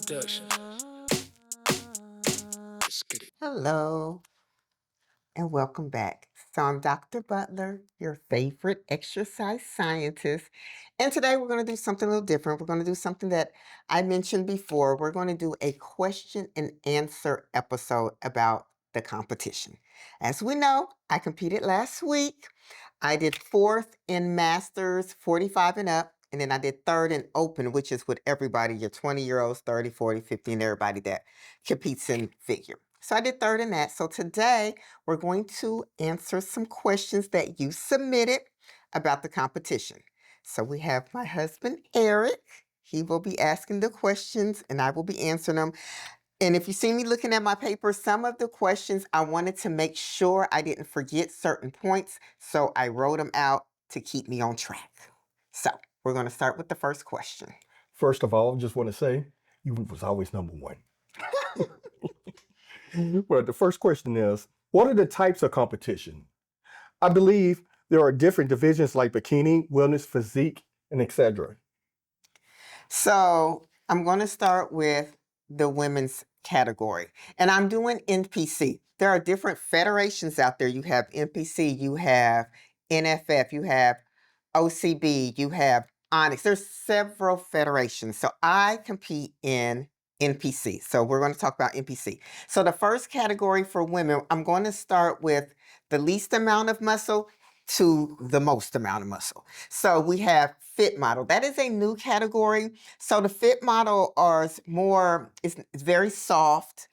Production. Let's get it. Hello, and welcome back. So, I'm Dr. Butler, your favorite exercise scientist. And today we're going to do something a little different. We're going to do something that I mentioned before. We're going to do a question and answer episode about the competition. As we know, I competed last week. I did fourth in Masters 45 and up. And then I did third in Open, which is with everybody, your 20-year-olds, 30, 40, 50, and everybody that competes in figure. So I did third in that. So today we're going to answer some questions that you submitted about the competition. So we have my husband, Eric. He will be asking the questions and I will be answering them. And if you see me looking at my paper, some of the questions I wanted to make sure I didn't forget certain points. So I wrote them out to keep me on track. So we're going to start with the first question. First of all, just want to say you was always number one. Well, the first question is, what are the types of competition? I believe there are different divisions like bikini, wellness, physique, and etc. So I'm going to start with the women's category. And I'm doing NPC. There are different federations out there. You have NPC, you have NFF, you have OCB, you have Onyx. There's several federations. So I compete in NPC. So we're going to talk about NPC. So the first category for women, I'm going to start with the least amount of muscle to the most amount of muscle. So we have fit model. That is a new category. So the fit model is more, it's very soft.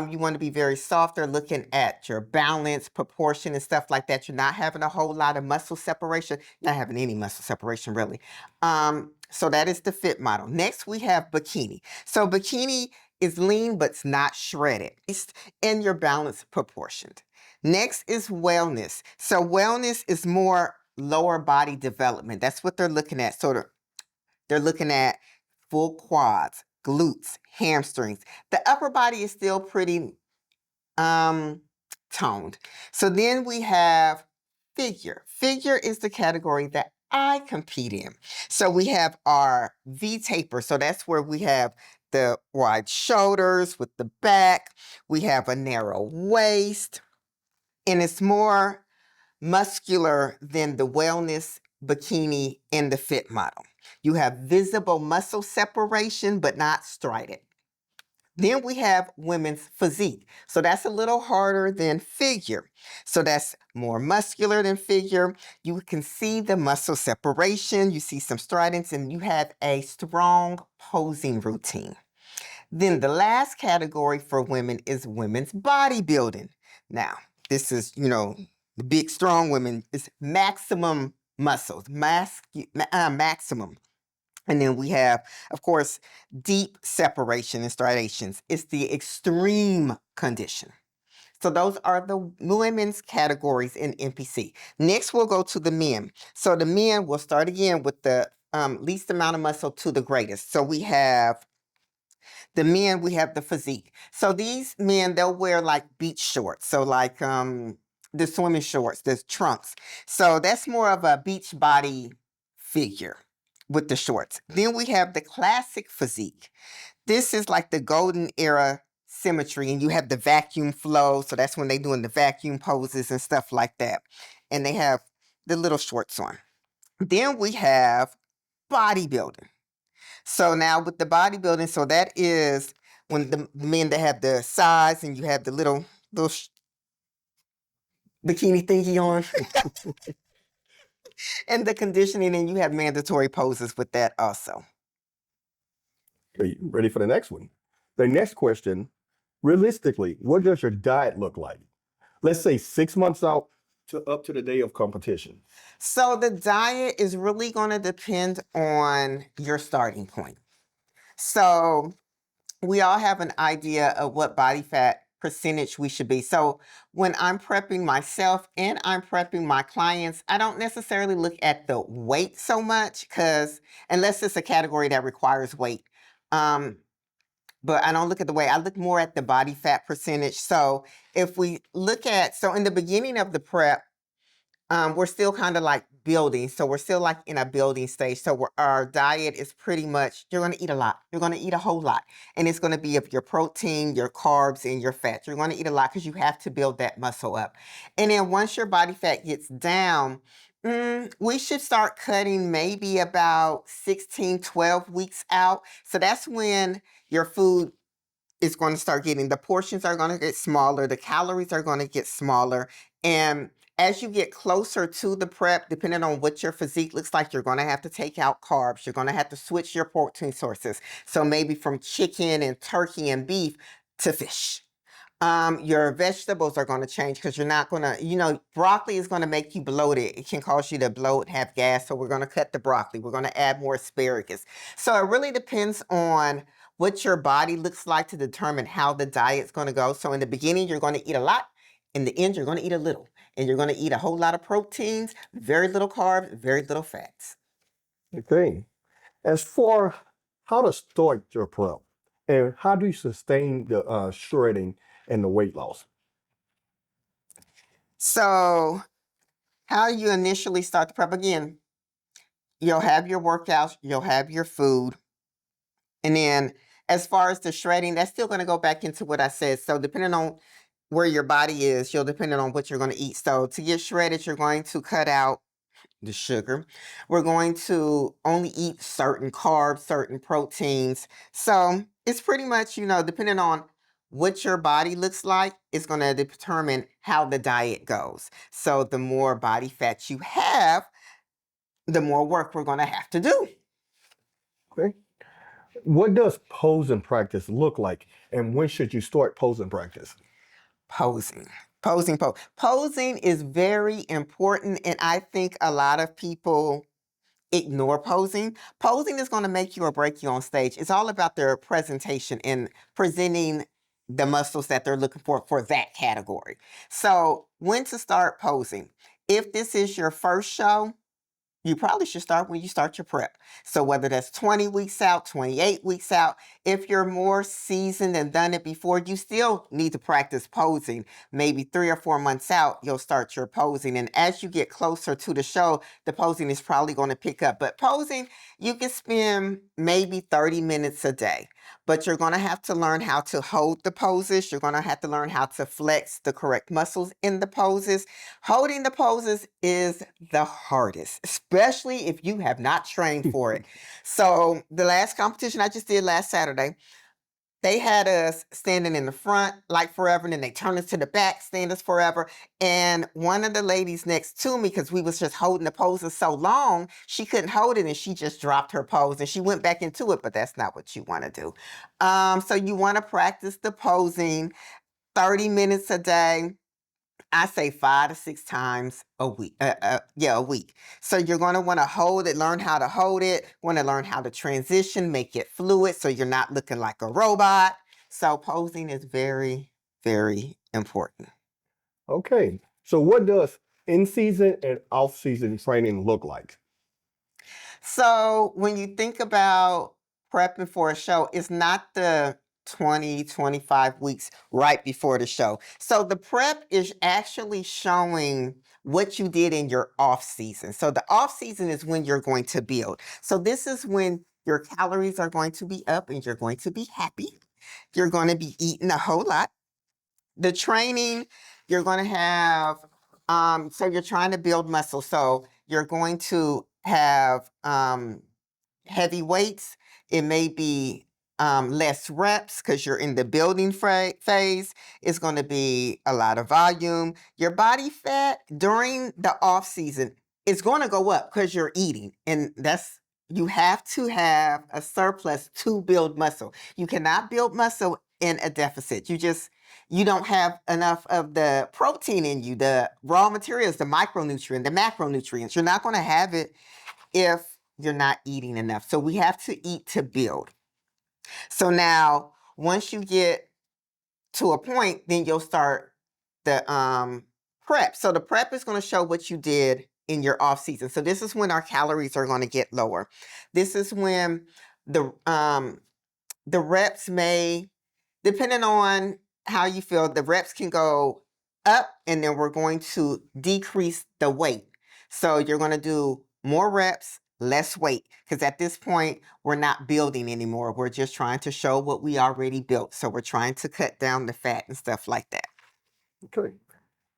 You want to be very soft. They're looking at your balance, proportion, and stuff like that. You're not having a whole lot of muscle separation. Not having any muscle separation, really. So that is the fit model. Next, we have bikini. So bikini is lean, but it's not shredded. It's in your balance proportioned. Next is wellness. So wellness is more lower body development. That's what they're looking at. So they're looking at full quads, glutes, hamstrings. The upper body is still pretty toned. So then we have figure. Figure is the category that I compete in. So we have our V taper. So that's where we have the wide shoulders with the back. We have a narrow waist. And it's more muscular than the wellness, bikini, and the fit model. You have visible muscle separation, but not striated. Then we have women's physique. So that's a little harder than figure. So that's more muscular than figure. You can see the muscle separation. You see some stridence, and you have a strong posing routine. Then the last category for women is women's bodybuilding. Now, this is, the big, strong women is maximum muscles, maximum. And then we have, of course, deep separation and striations. It's the extreme condition. So those are the women's categories in NPC. Next, we'll go to the men. So the men, will start again with the least amount of muscle to the greatest. So we have the men, we have the physique. So these men, they'll wear like beach shorts. So like the swimming shorts, the trunks. So that's more of a beach body figure with the shorts. Then we have the classic physique. This is like the golden era symmetry, and you have the vacuum flow. So that's when they're doing the vacuum poses and stuff like that. And they have the little shorts on. Then we have bodybuilding. So now with the bodybuilding, so that is when the men that have the size and you have the little bikini thingy on and the conditioning, and you have mandatory poses with that also. Are you ready for the next one? The next question, realistically, what does your diet look like? Let's say 6 months out to up to the day of competition. So the diet is really going to depend on your starting point. So we all have an idea of what body fat percentage we should be. So when I'm prepping myself and I'm prepping my clients, I don't necessarily look at the weight so much, because unless it's a category that requires weight. But I don't look at the weight. I look more at the body fat percentage. So if we look at, so in the beginning of the prep, we're still kind of like building. So we're still like in a building stage. So our diet is pretty much, you're going to eat a lot. You're going to eat a whole lot. And it's going to be of your protein, your carbs, and your fats. You're going to eat a lot because you have to build that muscle up. And then once your body fat gets down, we should start cutting maybe about 16, 12 weeks out. So that's when your food is going to start getting, the portions are going to get smaller, the calories are going to get smaller. And as you get closer to the prep, depending on what your physique looks like, you're going to have to take out carbs. You're going to have to switch your protein sources. So maybe from chicken and turkey and beef to fish. Your vegetables are going to change because you're not going to, broccoli is going to make you bloated. It can cause you to bloat, have gas. So we're going to cut the broccoli. We're going to add more asparagus. So it really depends on what your body looks like to determine how the diet's going to go. So in the beginning, you're going to eat a lot. In the end, you're going to eat a little. And you're going to eat a whole lot of proteins, very little carbs, very little fats. Okay. As for how to start your prep and how do you sustain the shredding and the weight loss? So how you initially start the prep, again, you'll have your workouts, you'll have your food. And then as far as the shredding, that's still going to go back into what I said. So depending on where your body is, you'll depend on what you're going to eat. So to get shredded, you're going to cut out the sugar. We're going to only eat certain carbs, certain proteins. So it's pretty much, depending on what your body looks like, it's going to determine how the diet goes. So the more body fat you have, the more work we're going to have to do. Okay. What does posing practice look like and when should you start posing practice? Posing. Posing is very important, and I think a lot of people ignore posing. Posing is going to make you or break you on stage. It's all about their presentation and presenting the muscles that they're looking for that category. So when to start posing? If this is your first show, you probably should start when you start your prep. So whether that's 20 weeks out, 28 weeks out, if you're more seasoned and done it before, you still need to practice posing. Maybe 3 or 4 months out, you'll start your posing. And as you get closer to the show, the posing is probably going to pick up. But posing, you can spend maybe 30 minutes a day. But you're going to have to learn how to hold the poses. You're going to have to learn how to flex the correct muscles in the poses. Holding the poses is the hardest, especially if you have not trained for it. So the last competition I just did last Saturday, they had us standing in the front like forever, and then they turned us to the back, stand us forever. And one of the ladies next to me, because we was just holding the poses so long, she couldn't hold it, and she just dropped her pose, and she went back into it, but that's not what you want to do. So you want to practice the posing 30 minutes a day. I say 5 to 6 times a week. A week. So you're going to want to hold it, learn how to hold it, want to learn how to transition, make it fluid so you're not looking like a robot. So posing is very, very important. Okay. So what does in-season and off-season training look like? So when you think about prepping for a show, it's not the 20, 25 weeks right before the show. So the prep is actually showing what you did in your off season. So the off season is when you're going to build. So this is when your calories are going to be up and you're going to be happy. You're going to be eating a whole lot. The training, you're going to have, so you're trying to build muscle. So you're going to have heavy weights. It may be less reps because you're in the building phase. It's going to be a lot of volume. Your body fat during the off season is going to go up because you're eating. And you have to have a surplus to build muscle. You cannot build muscle in a deficit. You don't have enough of the protein in you, the raw materials, the micronutrient, the macronutrients. You're not going to have it if you're not eating enough. So we have to eat to build. So now, once you get to a point, then you'll start the prep. So the prep is going to show what you did in your off season. So this is when our calories are going to get lower. This is when the reps may, depending on how you feel, the reps can go up, and then we're going to decrease the weight. So you're going to do more reps, less weight, because at this point, we're not building anymore. We're just trying to show what we already built. So we're trying to cut down the fat and stuff like that. Okay.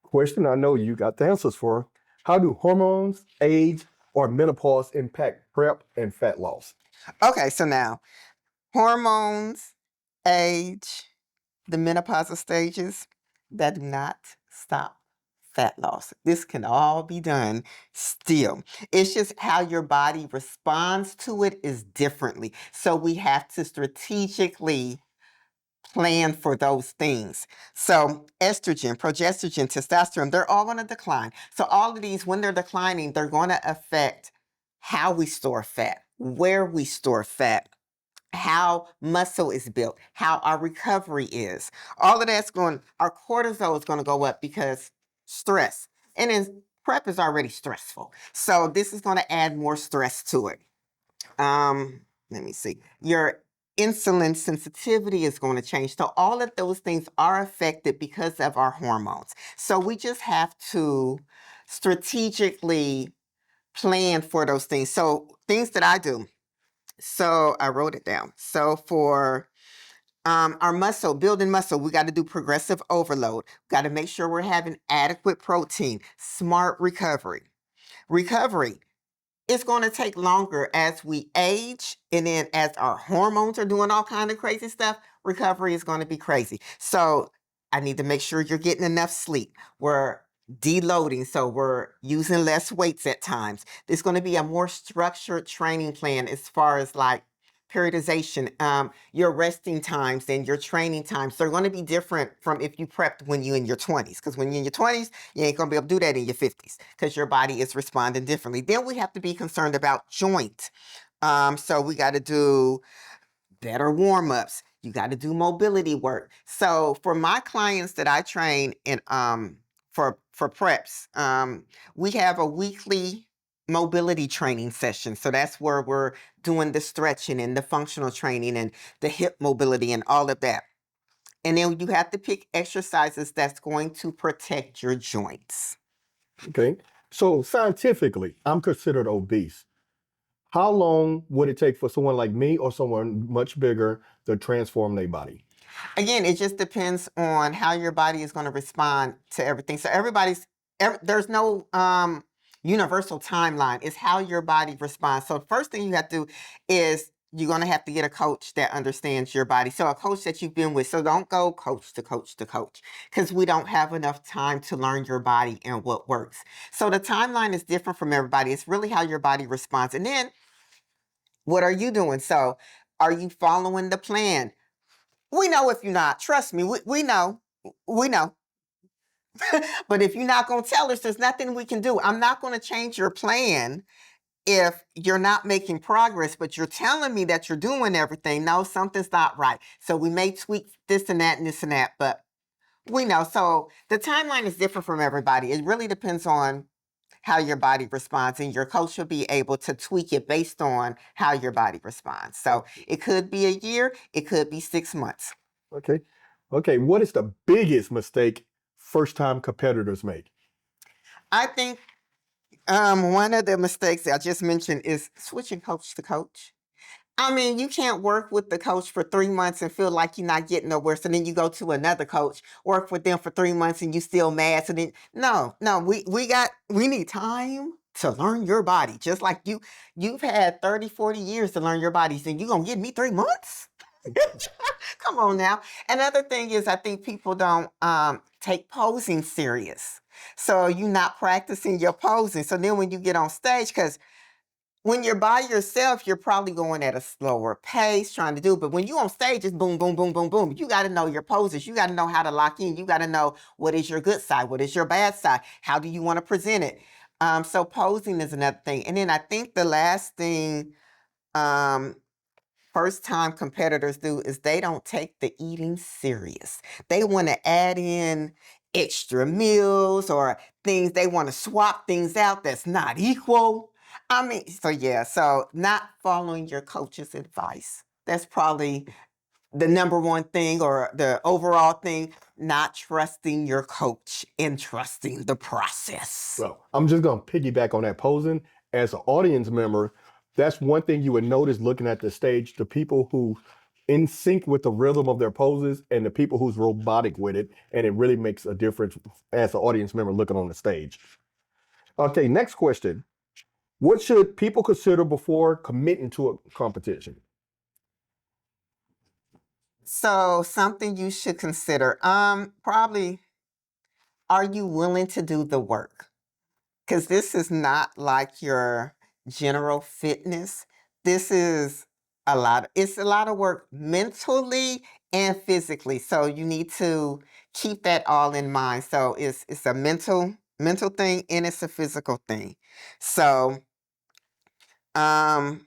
Question I know you got the answers for. How do hormones, age, or menopause impact prep and fat loss? Okay, so now hormones, age, the menopausal stages, that do not stop fat loss. This can all be done still. It's just how your body responds to it is differently. So we have to strategically plan for those things. So estrogen, progesterone, testosterone, they're all going to decline. So all of these, when they're declining, they're going to affect how we store fat, where we store fat, how muscle is built, how our recovery is. All of that's our cortisol is going to go up because stress. And then prep is already stressful. So this is going to add more stress to it. Let me see. Your insulin sensitivity is going to change. So all of those things are affected because of our hormones. So we just have to strategically plan for those things. So things that I do. So I wrote it down. So for our muscle, building muscle, we got to do progressive overload. Got to make sure we're having adequate protein, smart recovery. Recovery, it's going to take longer as we age, and then as our hormones are doing all kind of crazy stuff, recovery is going to be crazy. So I need to make sure you're getting enough sleep. We're deloading, so we're using less weights at times. There's going to be a more structured training plan as far as like periodization, your resting times and your training times. They're going to be different from if you prepped when you're in your 20s, because when you're in your 20s, you ain't going to be able to do that in your 50s because your body is responding differently. Then we have to be concerned about joint. So we got to do better warm-ups. You got to do mobility work. So for my clients that I train in for preps, we have a weekly mobility training session. So that's where we're doing the stretching and the functional training and the hip mobility and all of that. And then you have to pick exercises that's going to protect your joints. Okay. So scientifically, I'm considered obese. How long would it take for someone like me or someone much bigger to transform their body? Again, it just depends on how your body is going to respond to everything. So there's no universal timeline. It's how your body responds. So the first thing you have to do is you're going to have to get a coach that understands your body. So a coach that you've been with. So don't go coach to coach to coach, because we don't have enough time to learn your body and what works. So the timeline is different from everybody. It's really how your body responds. And then what are you doing? So are you following the plan? We know if you're not. Trust me, we know. We know. But if you're not going to tell us, there's nothing we can do. I'm not going to change your plan if you're not making progress, but you're telling me that you're doing everything. No, something's not right. So we may tweak this and that and this and that, but we know. So the timeline is different from everybody. It really depends on how your body responds, and your coach will be able to tweak it based on how your body responds. So it could be a year, it could be 6 months. Okay. Okay. What is the biggest mistake first-time competitors make? I think one of the mistakes that I just mentioned is switching coach to coach. I mean, you can't work with the coach for 3 months and feel like you're not getting nowhere. So then you go to another coach, work with them for 3 months, and you still mad. So then, no, we need time to learn your body. Just like you've had 30, 40 years to learn your body. So you gonna give me 3 months? Come on now. Another thing is, I think people don't take posing serious. So you're not practicing your posing. So then when you get on stage, because when you're by yourself, you're probably going at a slower pace trying to do, but when you're on stage, it's boom, boom, boom, boom, boom. You got to know your poses. You got to know how to lock in. You got to know what is your good side, what is your bad side, how do you want to present it. So posing is another thing. And then I think the last thing first-time competitors do is they don't take the eating serious. They want to add in extra meals or things. They want to swap things out that's not equal. I mean, so yeah, so not following your coach's advice. That's probably the number one thing or the overall thing, not trusting your coach and trusting the process. Well, I'm just going to piggyback on that posing. As an audience member, that's one thing you would notice looking at the stage, the people who in sync with the rhythm of their poses and the people who's robotic with it. And it really makes a difference as an audience member looking on the stage. Okay, next question. What should people consider before committing to a competition? So something you should consider, probably, are you willing to do the work? Because this is not like your general fitness. This is it's a lot of work mentally and physically. So you need to keep that all in mind. So it's a mental thing and it's a physical thing. So um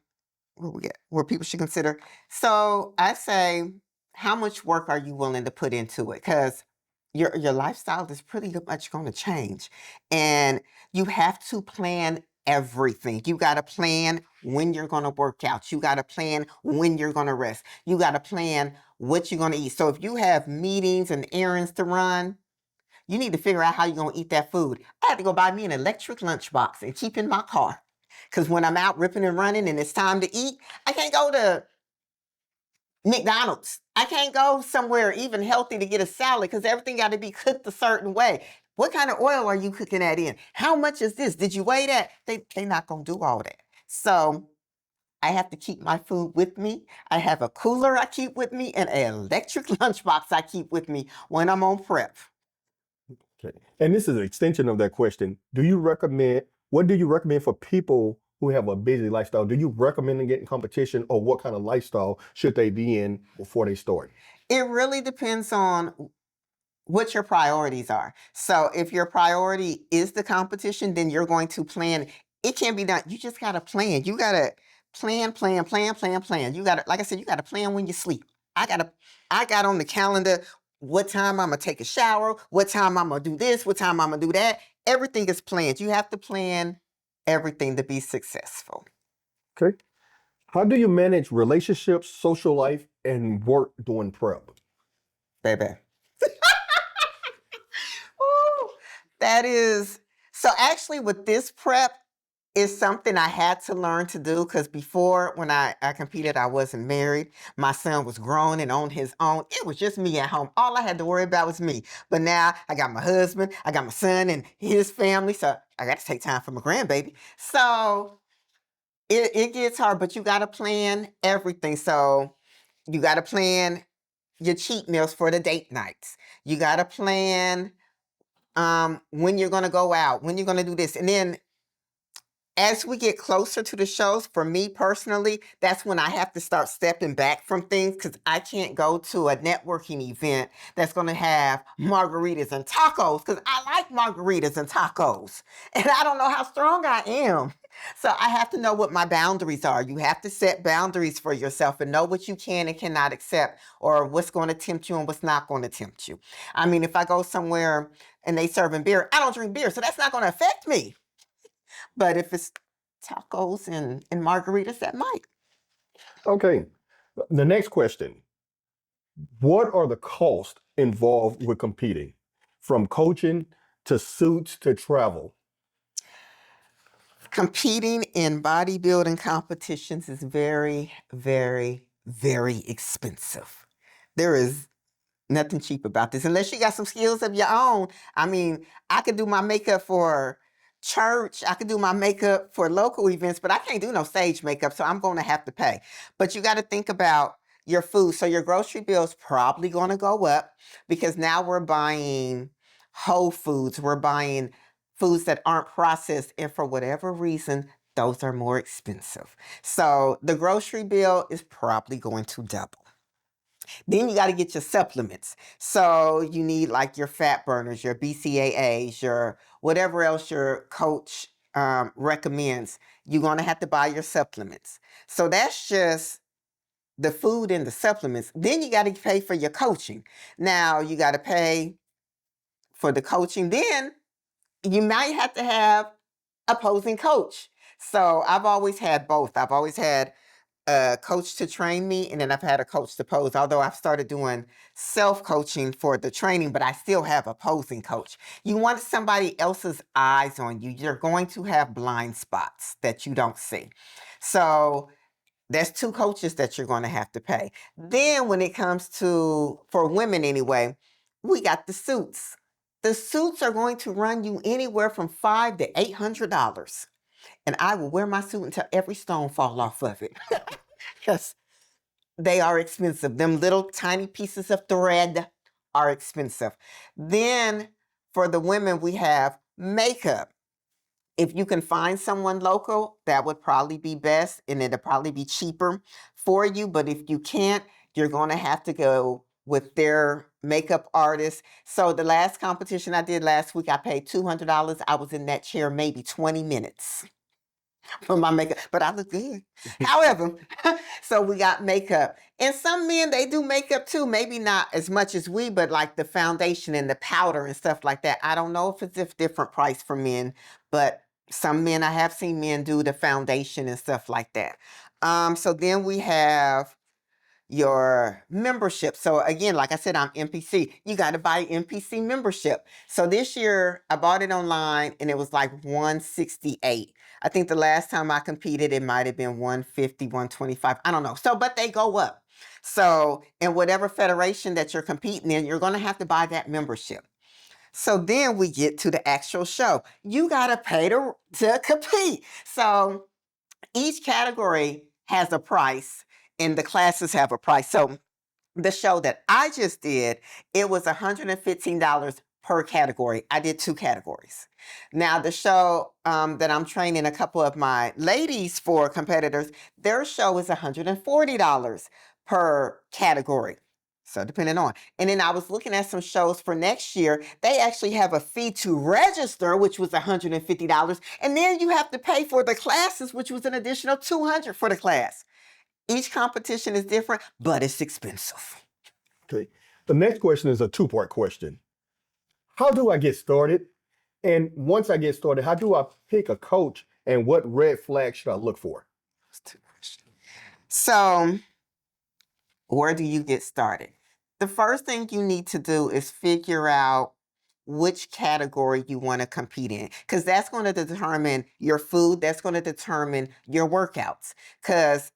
where people should consider. So I say, how much work are you willing to put into it? Because your lifestyle is pretty much going to change, and you have to plan everything. You got to plan when you're going to work out. You got to plan when you're going to rest. You got to plan what you're going to eat. So if you have meetings and errands to run, you need to figure out how you're going to eat that food. I had to go buy me an electric lunchbox and keep in my car. Because when I'm out ripping and running and it's time to eat, I can't go to McDonald's. I can't go somewhere even healthy to get a salad because everything got to be cooked a certain way. What kind of oil are you cooking that in? How much is this? Did you weigh that? They're not going to do all that. So I have to keep my food with me. I have a cooler I keep with me and an electric lunchbox I keep with me when I'm on prep. Okay. And this is an extension of that question. What do you recommend for people who have a busy lifestyle? Do you recommend them getting competition, or what kind of lifestyle should they be in before they start? It really depends on what your priorities are. So if your priority is the competition, then you're going to plan. It can be done. You just got to plan. You got to plan. You got to, like I said, you got to plan when you sleep. I got on the calendar what time I'm going to take a shower, what time I'm going to do this, what time I'm going to do that. Everything is planned. You have to plan everything to be successful. Okay. How do you manage relationships, social life, and work during prep? Baby. Ooh, that is, so actually with this prep, is something I had to learn to do because before, when I competed, I wasn't married. My son was grown and on his own. It was just me at home. All I had to worry about was me. But now I got my husband, I got my son and his family. So I got to take time for my grandbaby. So it gets hard, but you got to plan everything. So you got to plan your cheat meals for the date nights. You got to plan when you're going to go out, when you're going to do this. And then as we get closer to the shows, for me personally, that's when I have to start stepping back from things because I can't go to a networking event that's going to have margaritas and tacos because I like margaritas and tacos. And I don't know how strong I am. So I have to know what my boundaries are. You have to set boundaries for yourself and know what you can and cannot accept or what's going to tempt you and what's not going to tempt you. I mean, if I go somewhere and they serving beer, I don't drink beer, so that's not going to affect me. But if it's tacos and margaritas, that might. Okay. The next question. What are the costs involved with competing? From coaching to suits to travel. Competing in bodybuilding competitions is very, very, very expensive. There is nothing cheap about this unless you got some skills of your own. I mean, I could do my makeup for church, I could do my makeup for local events, but I can't do no stage makeup, so I'm going to have to pay. But you got to think about your food. So your grocery bill is probably going to go up because now we're buying whole foods, we're buying foods that aren't processed, and for whatever reason, those are more expensive. So the grocery bill is probably going to double. Then you got to get your supplements. So you need like your fat burners, your BCAAs, your whatever else your coach recommends. You're going to have to buy your supplements. So that's just the food and the supplements. Then you got to pay for your coaching. Now you got to pay for the coaching. Then you might have to have opposing coach. So I've always had both. I've always had a coach to train me, and then I've had a coach to pose, although I've started doing self-coaching for the training, but I still have a posing coach. You want somebody else's eyes on you. You're going to have blind spots that you don't see. So there's 2 coaches that you're going to have to pay. Then when it comes to, for women anyway, we got the suits. The suits are going to run you anywhere from $500 to $800. And I will wear my suit until every stone fall off of it. Yes, they are expensive. Them little tiny pieces of thread are expensive. Then for the women, we have makeup. If you can find someone local, that would probably be best, and it'll probably be cheaper for you. But if you can't, you're going to have to go with their makeup artist. So the last competition I did last week, I paid $200. I was in that chair maybe 20 minutes for my makeup, but I look good. However, so we got makeup. And some men, they do makeup too. Maybe not as much as we, but like the foundation and the powder and stuff like that. I don't know if it's a different price for men, but some men, I have seen men do the foundation and stuff like that. So then we have your membership. So again, like I said, I'm NPC. You got to buy NPC membership. So this year I bought it online and it was like $168. I think the last time I competed, it might have been $150, $125. I don't know. So, but they go up. So in whatever federation that you're competing in, you're going to have to buy that membership. So then we get to the actual show. You got to pay to compete. So each category has a price and the classes have a price. So the show that I just did, it was $115 per category. I did 2 categories. Now the show that I'm training a couple of my ladies for competitors, their show is $140 per category. So depending on. And then I was looking at some shows for next year. They actually have a fee to register, which was $150. And then you have to pay for the classes, which was an additional $200 for the class. Each competition is different, but it's expensive. Okay. The next question is a 2-part question. How do I get started? And once I get started, how do I pick a coach and what red flags should I look for? So where do you get started? The first thing you need to do is figure out which category you want to compete in, because that's going to determine your food. That's going to determine your workouts. Because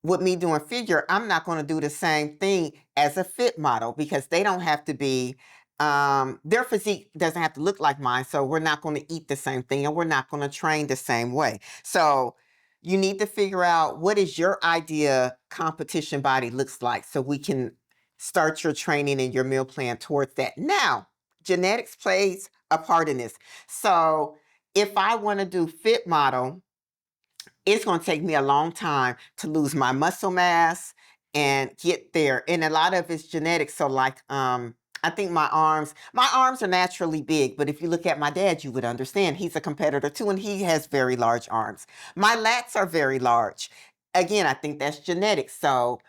with me doing figure, I'm not going to do the same thing as a fit model because they don't have to be, their physique doesn't have to look like mine. So we're not going to eat the same thing and we're not going to train the same way. So you need to figure out what is your idea competition body looks like so we can start your training and your meal plan towards that. Now, genetics plays a part in this. So if I want to do fit model, it's going to take me a long time to lose my muscle mass and get there. And a lot of it's genetics. So like, I think my arms are naturally big, but if you look at my dad, you would understand he's a competitor too, and he has very large arms. My lats are very large. Again, I think that's genetics. So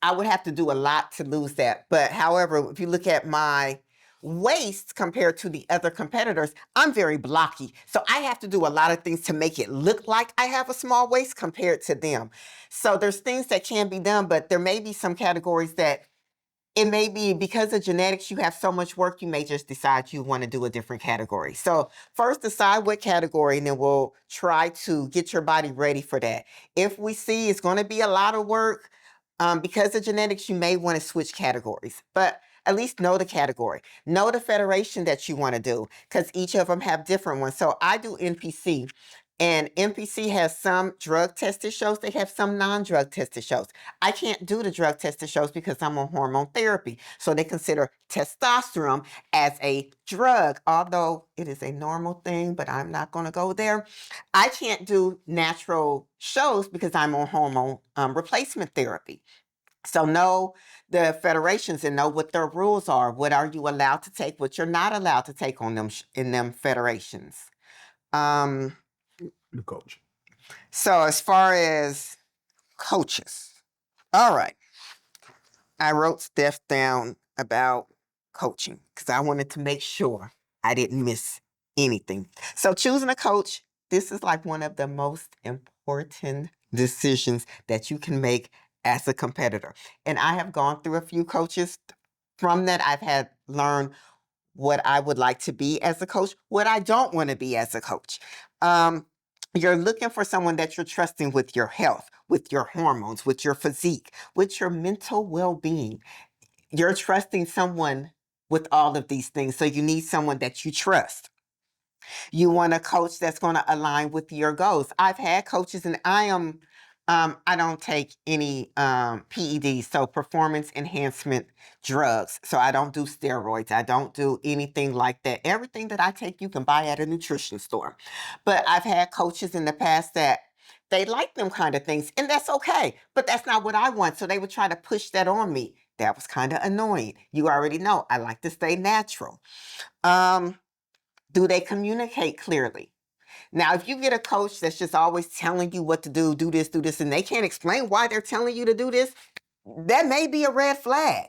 I would have to do a lot to lose that. But however, if you look at my waist compared to the other competitors, I'm very blocky. So I have to do a lot of things to make it look like I have a small waist compared to them. So there's things that can be done, but there may be some categories that it may be because of genetics, you have so much work, you may just decide you want to do a different category. So first decide what category, and then we'll try to get your body ready for that. If we see it's going to be a lot of work, because of genetics, you may want to switch categories, but at least know the category. Know the federation that you want to do, because each of them have different ones. So I do NPC, and NPC has some drug tested shows. They have some non-drug tested shows. I can't do the drug tested shows because I'm on hormone therapy. So they consider testosterone as a drug, although it is a normal thing, but I'm not going to go there. I can't do natural shows because I'm on hormone replacement therapy. So know the federations and know what their rules are. What are you allowed to take? What you're not allowed to take on them in them federations. The coach. So as far as coaches, all right, I wrote stuff down about coaching because I wanted to make sure I didn't miss anything. So choosing a coach, this is like one of the most important decisions that you can make as a competitor. And I have gone through a few coaches. From that, I've had learned what I would like to be as a coach, what I don't want to be as a coach. You're looking for someone that you're trusting with your health, with your hormones, with your physique, with your mental well-being. You're trusting someone with all of these things. So you need someone that you trust. You want a coach that's going to align with your goals. I've had coaches, and I don't take any PEDs, so performance enhancement drugs. So I don't do steroids. I don't do anything like that. Everything that I take, you can buy at a nutrition store. But I've had coaches in the past that they like them kind of things, and that's okay. But that's not what I want. So they would try to push that on me. That was kind of annoying. You already know I like to stay natural. Do they communicate clearly? Now, if you get a coach that's just always telling you what to do this, and they can't explain why they're telling you to do this, that may be a red flag.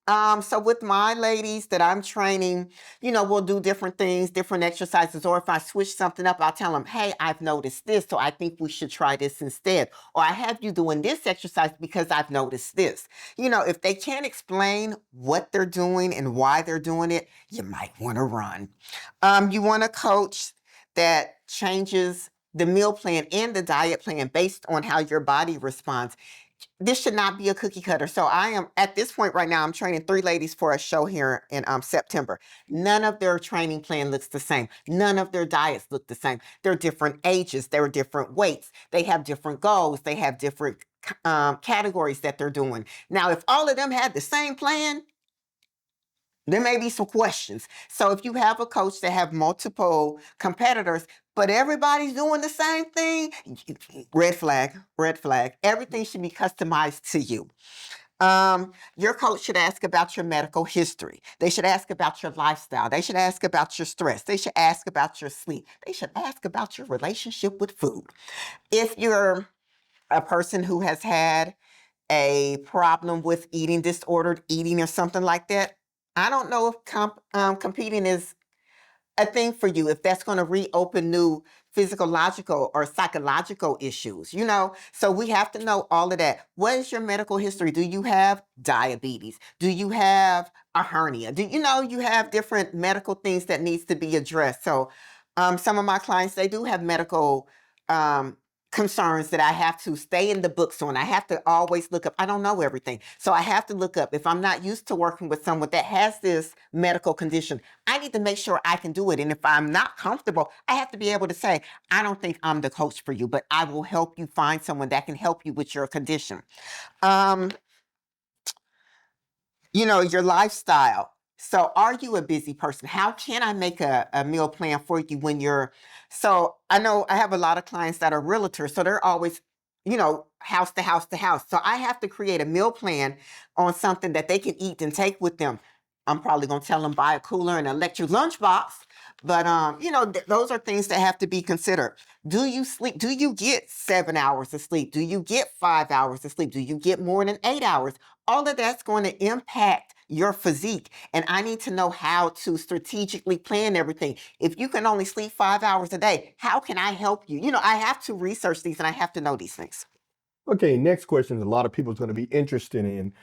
So with my ladies that I'm training, we'll do different things, different exercises, or if I switch something up, I'll tell them, hey, I've noticed this, so I think we should try this instead. Or I have you doing this exercise because I've noticed this. If they can't explain what they're doing and why they're doing it, you might want to run. You want a coach that changes the meal plan and the diet plan based on how your body responds. This should not be a cookie cutter. So I am at this point right now, I'm training 3 ladies for a show here in September. None of their training plan looks the same. None of their diets look the same. They're different ages. They're different weights. They have different goals. They have different categories that they're doing. Now, if all of them had the same plan, there may be some questions. So if you have a coach that have multiple competitors, but everybody's doing the same thing, red flag, red flag. Everything should be customized to you. Your coach should ask about your medical history. They should ask about your lifestyle. They should ask about your stress. They should ask about your sleep. They should ask about your relationship with food. If you're a person who has had a problem with eating, disordered eating or something like that, I don't know if competing is a thing for you, if that's going to reopen new physiological or psychological issues. So we have to know all of that. What is your medical history? Do you have diabetes? Do you have a hernia? You have different medical things that needs to be addressed. So some of my clients, they do have medical concerns that I have to stay in the books on. I have to always look up. I don't know everything. So I have to look up. If I'm not used to working with someone that has this medical condition, I need to make sure I can do it. And if I'm not comfortable, I have to be able to say, I don't think I'm the coach for you, but I will help you find someone that can help you with your condition. Your lifestyle. So are you a busy person? How can I make a meal plan for you when so I know I have a lot of clients that are realtors, so they're always, house to house to house. So I have to create a meal plan on something that they can eat and take with them. I'm probably going to tell them buy a cooler and an electric lunchbox, but those are things that have to be considered. Do you sleep? Do you get 7 hours of sleep? Do you get 5 hours of sleep? Do you get more than 8 hours? All of that's going to impact your physique. And I need to know how to strategically plan everything. If you can only sleep 5 hours a day, how can I help you? I have to research these and I have to know these things. Okay, next question is a lot of people's going to be interested in.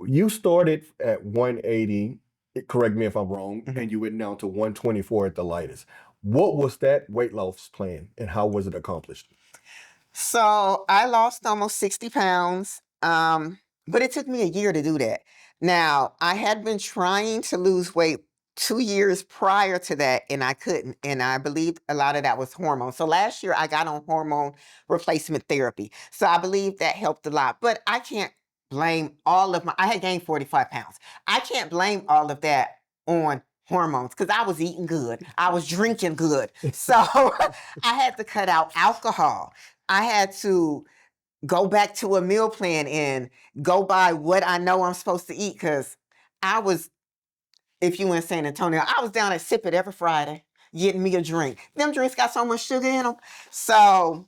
You started at 180, correct me if I'm wrong, and you went down to 124 at the lightest. What was that weight loss plan and how was it accomplished? So I lost almost 60 pounds, but it took me a year to do that. Now, I had been trying to lose weight 2 years prior to that, and I couldn't. And I believe a lot of that was hormones. So last year, I got on hormone replacement therapy. So I believe that helped a lot. But I can't blame I had gained 45 pounds. I can't blame all of that on hormones because I was eating good. I was drinking good. So I had to cut out alcohol. I had to go back to a meal plan and go by what I know I'm supposed to eat because I was, if you in San Antonio, I was down at Sip It every Friday getting me a drink. Them drinks got so much sugar in them. So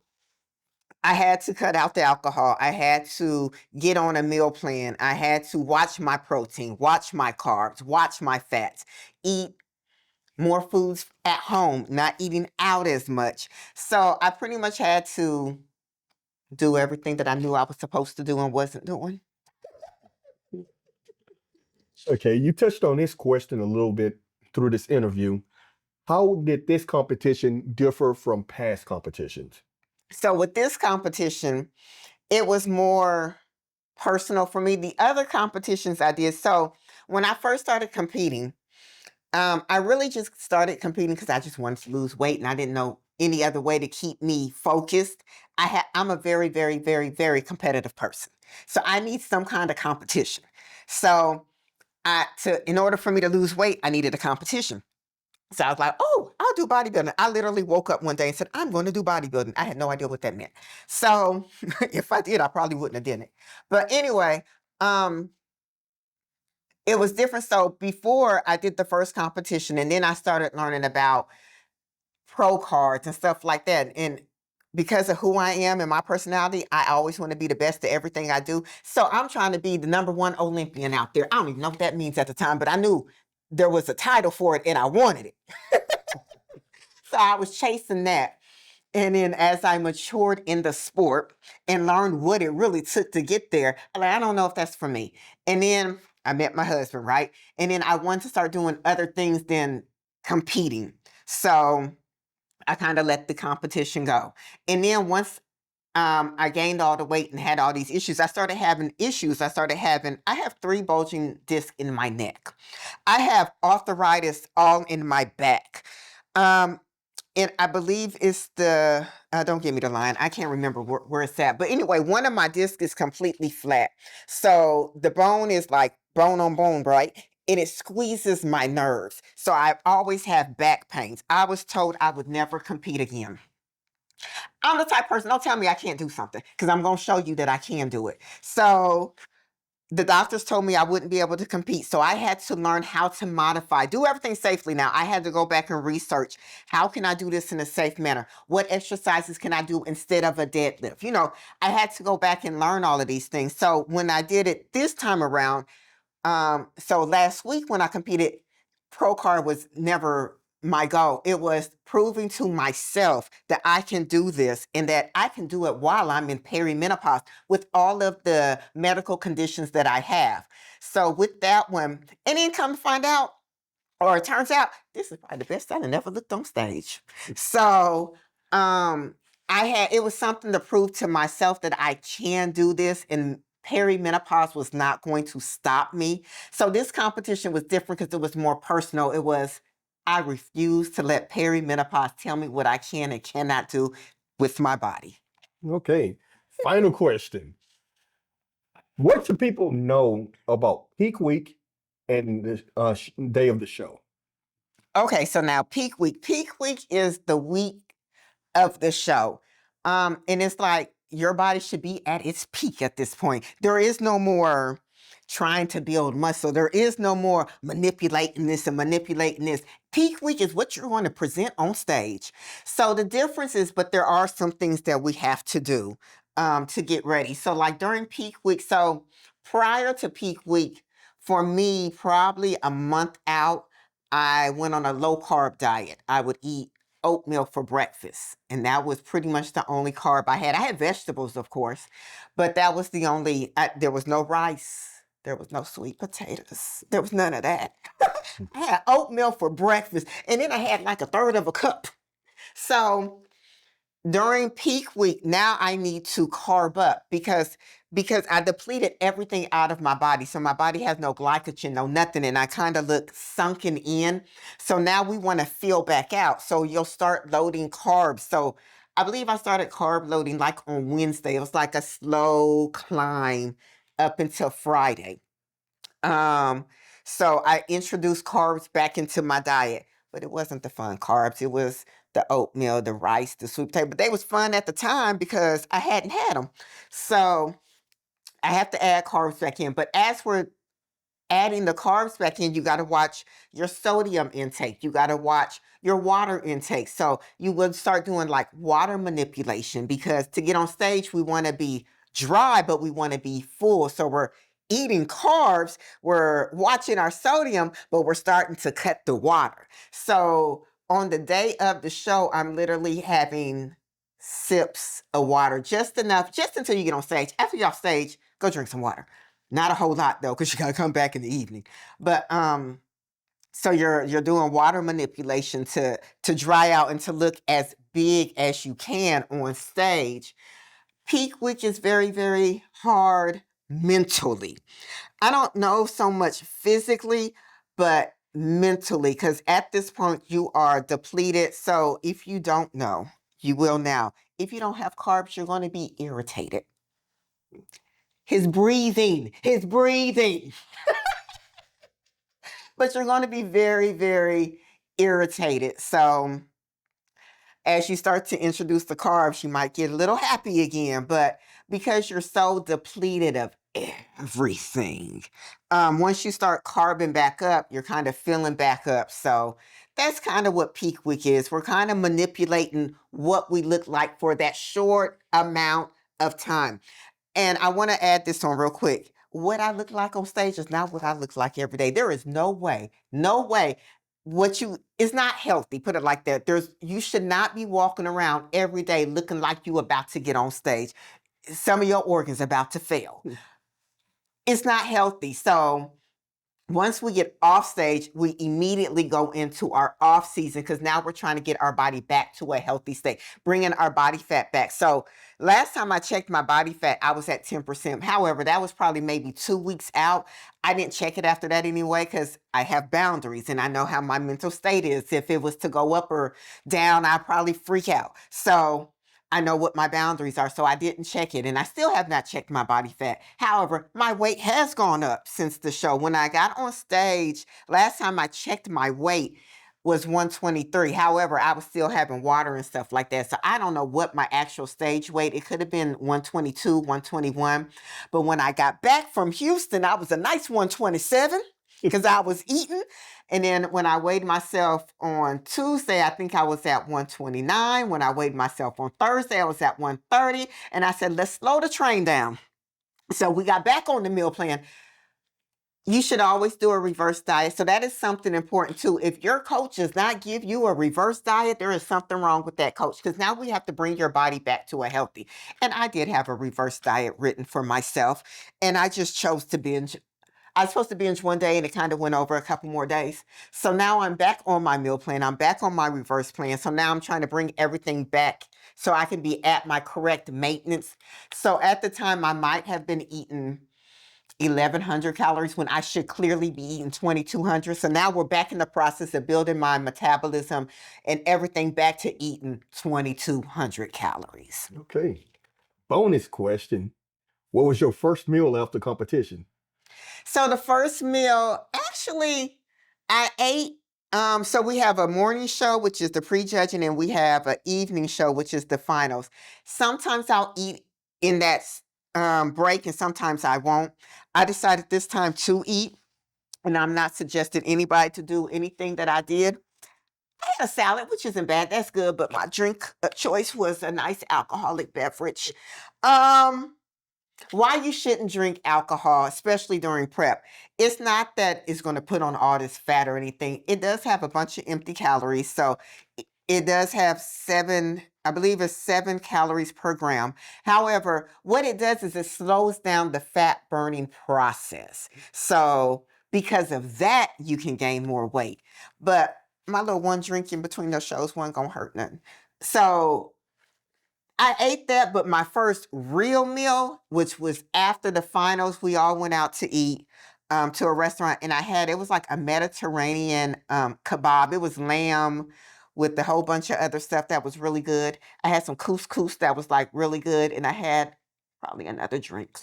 I had to cut out the alcohol. I had to get on a meal plan. I had to watch my protein, watch my carbs, watch my fats, eat more foods at home, not eating out as much. So I pretty much had to do everything that I knew I was supposed to do and wasn't doing. Okay, you touched on this question a little bit through this interview. How did this competition differ from past competitions? So with this competition, it was more personal for me. The other competitions I did, so when I first started competing, I really just started competing because I just wanted to lose weight and I didn't know any other way to keep me focused. I'm a very, very, very, very competitive person. So I need some kind of competition. So in order for me to lose weight, I needed a competition. So I was like, oh, I'll do bodybuilding. I literally woke up one day and said, I'm going to do bodybuilding. I had no idea what that meant. So if I did, I probably wouldn't have done it. But anyway, it was different. So before I did the first competition, and then I started learning about pro cards and stuff like that. And because of who I am and my personality, I always want to be the best at everything I do. So I'm trying to be the #1 Olympian out there. I don't even know what that means at the time, but I knew there was a title for it and I wanted it. So I was chasing that. And then as I matured in the sport and learned what it really took to get there, I'm like, I don't know if that's for me. And then I met my husband, right? And then I wanted to start doing other things than competing. So I kind of let the competition go. And then once I gained all the weight and had all these issues, I started having issues. I have 3 bulging discs in my neck. I have arthritis all in my back. Um, and I believe it's don't give me the line. I can't remember where it's at. But anyway, one of my discs is completely flat. So the bone is like bone on bone, right? And it squeezes my nerves. So I always have back pains. I was told I would never compete again. I'm the type of person, don't tell me I can't do something because I'm going to show you that I can do it. So the doctors told me I wouldn't be able to compete. So I had to learn how to do everything safely. Now I had to go back and research, how can I do this in a safe manner? What exercises can I do instead of a deadlift? I had to go back and learn all of these things. So when I did it this time around, so last week when I competed, pro card was never my goal. It was proving to myself that I can do this and that I can do it while I'm in perimenopause with all of the medical conditions that I have. So with that one, and then come to find out, or it turns out, this is probably the best time I never looked on stage. So it was something to prove to myself that I can do this, and perimenopause was not going to stop me. So this competition was different because it was more personal. I refuse to let perimenopause tell me what I can and cannot do with my body. Okay, final question. What should people know about peak week and the day of the show? Okay, so now peak week. Peak week is the week of the show. And it's like your body should be at its peak at this point. There is no more trying to build muscle. There is no more manipulating this and manipulating this. Peak week is what you're going to present on stage. So the difference is, but there are some things that we have to do to get ready. So like during peak week, so prior to peak week, for me, probably a month out, I went on a low carb diet. I would eat oatmeal for breakfast. And that was pretty much the only carb I had. I had vegetables, of course, but that was the only, there was no rice. There was no sweet potatoes. There was none of that. I had oatmeal for breakfast. And then I had like a third of a cup. So during peak week, now I need to carb up because I depleted everything out of my body. So my body has no glycogen, no nothing, and I kind of look sunken in. So now we want to fill back out. So you'll start loading carbs. So I believe I started carb loading like on Wednesday. It was like a slow climb up until Friday. Um, so I introduced carbs back into my diet, but it wasn't the fun carbs. It was the oatmeal, the rice, the sweet potato. But they was fun at the time because I hadn't had them. So I have to add carbs back in. But as we're adding the carbs back in, you got to watch your sodium intake. You got to watch your water intake. So you would start doing like water manipulation because to get on stage, we want to be dry, but we want to be full. So we're eating carbs, we're watching our sodium, but we're starting to cut the water. So on the day of the show, I'm literally having sips of water, just enough, just until you get on stage. After you're off stage, go drink some water. Not a whole lot though, because you gotta come back in the evening. But so you're doing water manipulation to dry out and to look as big as you can on stage. Peak week is very, very hard mentally. I don't know so much physically, but mentally, because at this point you are depleted. So if you don't know, you will now. If you don't have carbs, you're going to be irritated. His breathing. But you're going to be very, very irritated. So as you start to introduce the carbs, you might get a little happy again. But because you're so depleted of everything, once you start carbing back up, you're kind of filling back up. So that's kind of what peak week is. We're kind of manipulating what we look like for that short amount of time. And I want to add this on real quick. What I look like on stage is not what I look like every day. There is no way what you is not healthy, put it like that. You should not be walking around every day looking like you about to get on stage. Some of your organs about to fail. It's not healthy. So once we get off stage, we immediately go into our off season, because now we're trying to get our body back to a healthy state, bringing our body fat back. So last time I checked my body fat, I was at 10%. However, that was probably maybe 2 weeks out. I didn't check it after that anyway, because I have boundaries and I know how my mental state is. If it was to go up or down, I'd probably freak out. So I know what my boundaries are, so I didn't check it, and I still have not checked my body fat. However, my weight has gone up since the show. When I got on stage, last time I checked my weight was 123. However, I was still having water and stuff like that, so I don't know what my actual stage weight. It could have been 122, 121, but when I got back from Houston, I was a nice 127 because I was eating. And then when I weighed myself on Tuesday, I think I was at 129. When I weighed myself on Thursday, I was at 130. And I said, let's slow the train down. So we got back on the meal plan. You should always do a reverse diet. So that is something important too. If your coach does not give you a reverse diet, there is something wrong with that coach, because now we have to bring your body back to a healthy. And I did have a reverse diet written for myself, and I just chose to binge. I was supposed to binge one day and it kind of went over a couple more days. So now I'm back on my meal plan. I'm back on my reverse plan. So now I'm trying to bring everything back so I can be at my correct maintenance. So at the time, I might have been eating 1,100 calories when I should clearly be eating 2,200. So now we're back in the process of building my metabolism and everything back to eating 2,200 calories. Okay. Bonus question. What was your first meal after competition? So the first meal, actually, I ate. So we have a morning show, which is the prejudging, and we have an evening show, which is the finals. Sometimes I'll eat in that break, and sometimes I won't. I decided this time to eat, and I'm not suggesting anybody to do anything that I did. I had a salad, which isn't bad. That's good, but my drink choice was a nice alcoholic beverage. Why you shouldn't drink alcohol, especially during prep. It's not that it's going to put on all this fat or anything. It does have a bunch of empty calories. So it does have 7, I believe it's 7 calories per gram. However, what it does is it slows down the fat burning process. So because of that, you can gain more weight. But my little one drink in between those shows wasn't going to hurt nothing. So I ate that, but my first real meal, which was after the finals, we all went out to eat to a restaurant, and it was like a Mediterranean kebab. It was lamb with a whole bunch of other stuff that was really good. I had some couscous that was like really good, and I had probably another drink.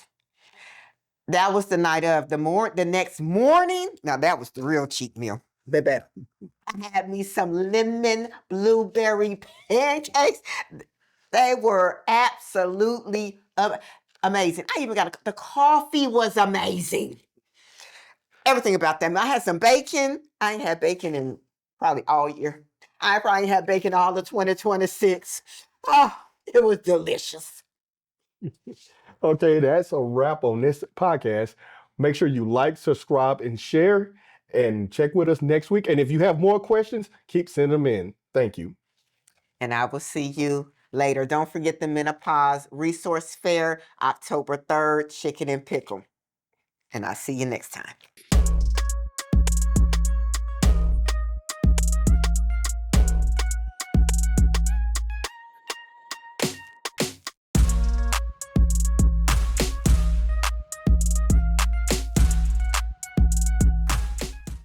That was the night of. The next morning, now that was the real cheat meal. Baby, I had me some lemon blueberry pancakes. They were absolutely amazing. I even got the coffee was amazing. Everything about them. I had some bacon. I ain't had bacon in probably all year. I probably had bacon all of 2026. Oh, it was delicious. Okay, that's a wrap on this podcast. Make sure you like, subscribe, and share, and check with us next week. And if you have more questions, keep sending them in. Thank you. And I will see you later. Don't forget the Menopause Resource Fair, October 3rd, chicken and pickle. And I'll see you next time.